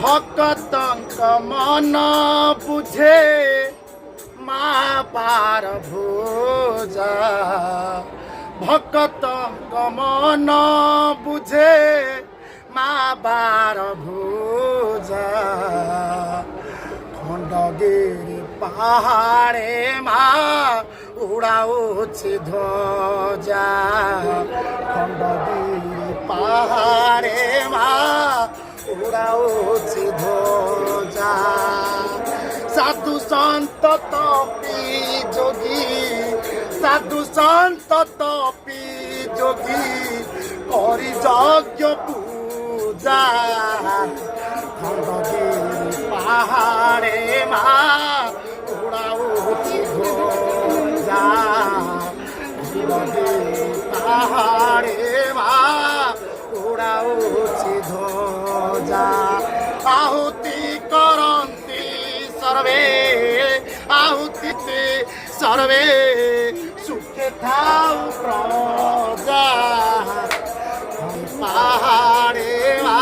ভক্তଙ୍କ মন বুঝে মা পার ভোজা ভক্তଙ୍କ মন বুঝে মা বার ভোজা খণ্ডগিরি পাহাড়ে মা উড়াউছি ধ্বজা খণ্ডগিরি পাহাড়ে মা উড়াউছি ধ্বজা সাধু সন্ত তপি যোগী সাধু সন্ত তপি যোগী করি যজ্ঞ পূজা খণ্ডগিরি পাহাড়ে মা উড়াউছি ধ্বজা খণ্ডগিরি পাহাড়ে মা উড়াউছি ধ্বজা আহুতি করন্তি সর্বে আহুতিতে সর্বে সুখে থাও প্রজা পাহাড়ে মা